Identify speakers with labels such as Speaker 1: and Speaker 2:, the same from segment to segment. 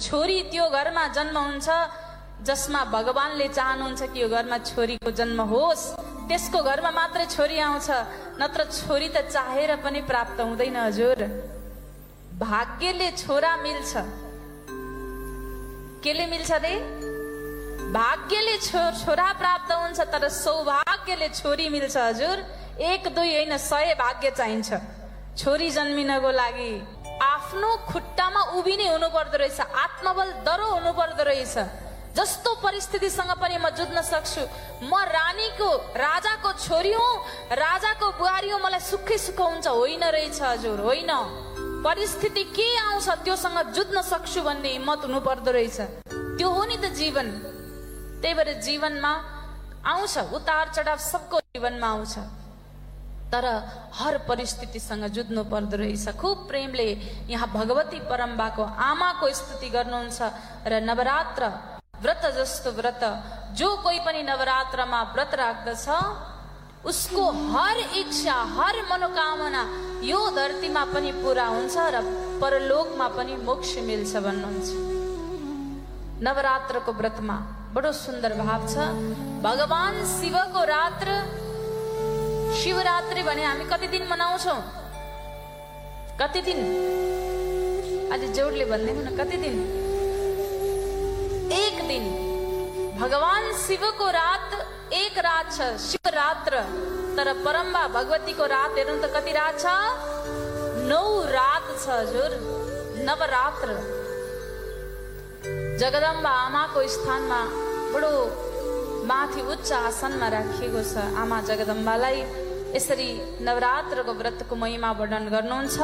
Speaker 1: छोरी त्यो घरमा जन्म हुन्छ जसमा भगवानले चाहनुहुन्छ कि यो घरमा छोरीको जन्म होस्, त्यसको घरमा मात्रै छोरी आउँछ, नत्र छोरी त चाहेर पनि प्राप्त हुँदैन हजुर। भाग्यले छोरा मिल्छ। केले मिल्छ रे? भाग्यले छोरा प्राप्त हुन्छ, तर सौभाग्यले छोरी मिल्छ हजुर। 1 2 होइन, 100 भाग्य चाहिन्छ छोरी जन्मिनको लागि। आफ्नो खुट्टामा उभिने हुनु पर्दो रहेछ, आत्मबल दरो हुनु पर्दो रहेछ। जस्तो परिस्थितिसँग पनि म जुझ्न सक्छु। म रानीको, राजाको छोरी हुँ, राजाको बुहारी हुँ, मलाई सुखै सुख हुन्छ, होइन रहेछ हजुर, होइन। परिस्थिति के आउँछ त्योसँग जुझ्न सक्छु भन्ने हिम्मत हुनु पर्दो रहेछ। त्यो हो नि त जीवन। त्यही भएर जीवनमा आउँछ उतार चढाव, सबको जीवनमा आउँछ, तर हर परिस्थितिसँग जुझ्नु पर्दो रहेछ। खूब प्रेमले यहाँ भगवती परम्बाको आमाको स्तुति गर्नुहुन्छ। र नवरात्र व्रत जस्तो व्रत, जो कोही पनि नवरात्रमा व्रत राख्दछ उसको हर इच्छा, हर मनोकामना यो धरतीमा पनि पूरा हुन्छ र परलोकमा पनि मोक्ष मिल्छ भन्नुहुन्छ। नवरात्रको व्रतमा बडो सुन्दर भाव छ। भगवान शिवको रात्र शिवरात्रि भने हामी कति दिन मनाउँछौँ? कति दिन? अलि जोडले भनिदिनु न, कति दिन? 1 दिन। भगवान शिवको रात 1 रात छ, शिवरात्र। तर परम्बा भगवतीको रात हेर्नु त कति रात छ? 9 रात छ हजुर, नवरात्र। जगदम्बा आमाको स्थानमा बडो माथि उच्च आसनमा राखिएको छ। आमा जगदम्बालाई यसरी नवरात्रको व्रतको महिमा वर्णन गर्नुहुन्छ।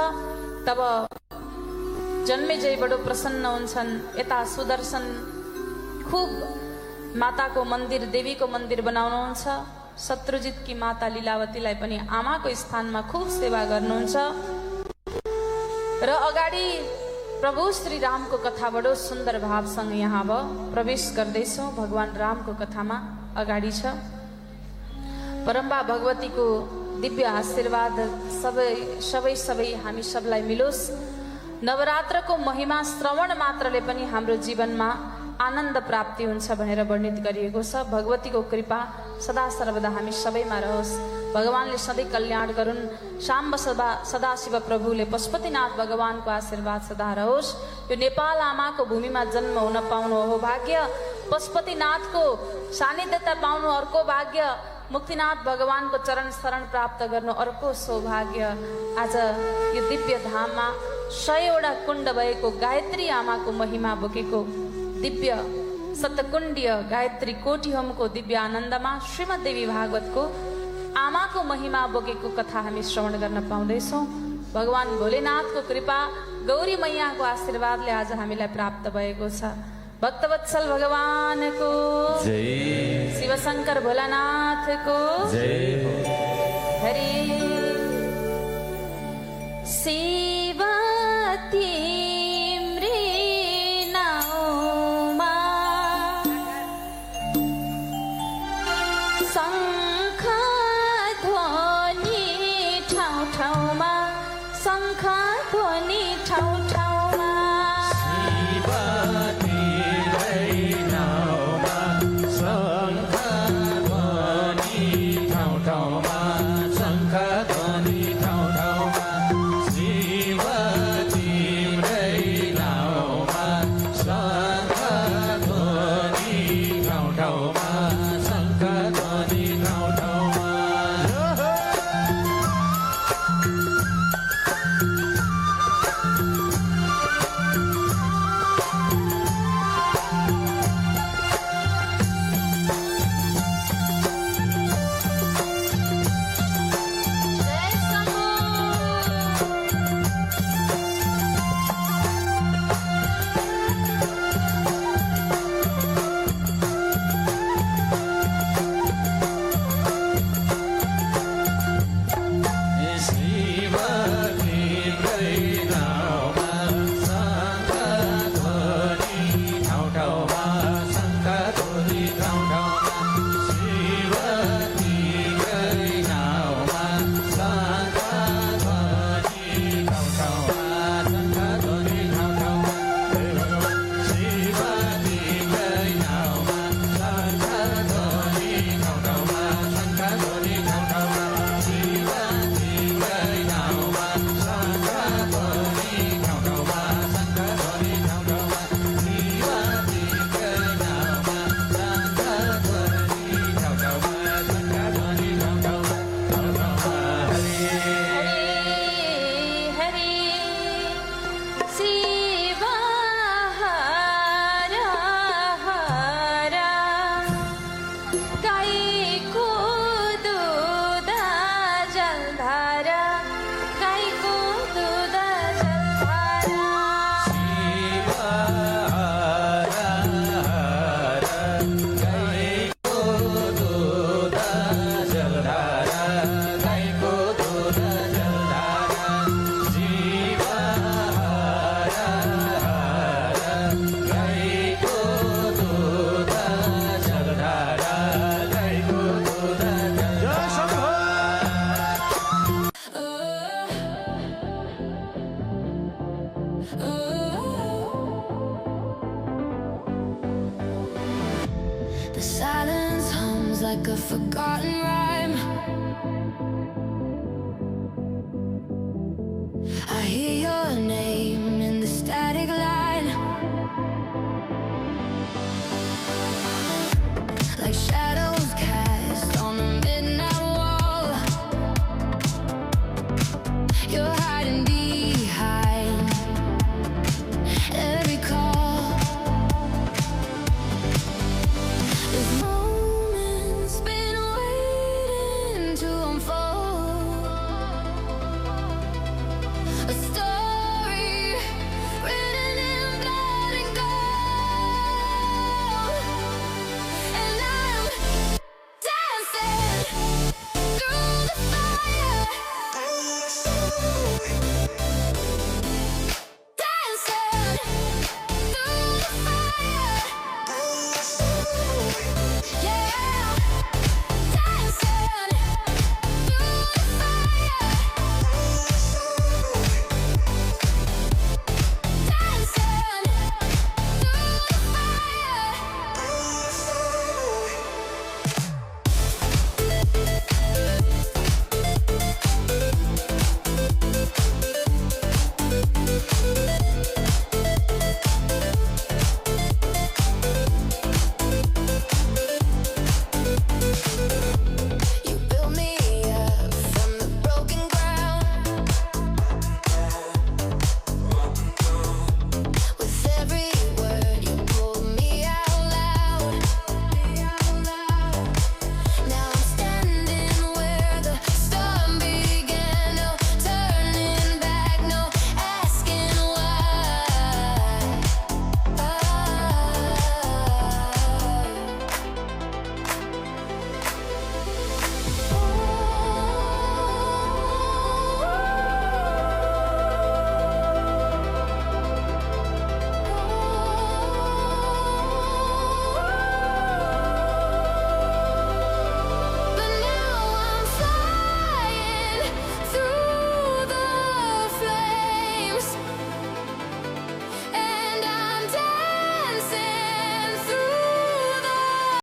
Speaker 1: तब जन्मेजय बडो प्रसन्न हुन्छन्। यता सुदर्शन खूब माताको मन्दिर, देवीको मन्दिर बनाउनुहुन्छ। शत्रुजितकी माता लीलावतीलाई पनि आमाको स्थानमा खूब सेवा गर्नुहुन्छ। र अगाडि प्रभु श्री रामको कथा बडो सुन्दर भावसँग यहाँ अब प्रवेश गर्दैछौँ। भगवान रामको कथामा अगाडि छ। परम्बा भगवतीको दिव्य आशीर्वाद सबै हामी सबलाई मिलोस्। नवरात्रको महिमा श्रवण मात्रले पनि हाम्रो जीवनमा आनन्द प्राप्ति हुन्छ भनेर वर्णित गरिएको छ। भगवतीको कृपा सदा सर्वदा हामी सबैमा रहोस्। भगवानले सधैँ कल्याण गरून्। शाम्ब सदाशिव प्रभुले पशुपतिनाथ भगवानको आशीर्वाद सदा रहोस्। यो नेपाल आमाको भूमिमा जन्म हुन पाउनु हो भाग्य। पशुपतिनाथको सानिध्यता पाउनु अर्को भाग्य। मुक्तिनाथ भगवानको चरण शरण प्राप्त गर्नु अर्को सौभाग्य। आज यो दिव्य धाममा 100वटा कुण्ड भएको गायत्री आमाको महिमा बोकेको दिव्य सतकुण्डीय गायत्री कोटी होमको दिव्य आनन्दमा श्रीमद्देवी भागवतको आमाको महिमा बोकेको कथा हामी श्रवण गर्न पाउँदैछौँ। भगवान भोलेनाथको कृपा, गौरी मैयाको आशीर्वादले आज हामीलाई प्राप्त भएको छ। भक्तवत्सल भगवानको जय, शिवशंकर भोलानाथको जय। हरि शिवती
Speaker 2: ठाउँ ठाउँमा शङ्ख ध्वनि ठाउँ ठाउँमा The silence hums like a forgotten ride.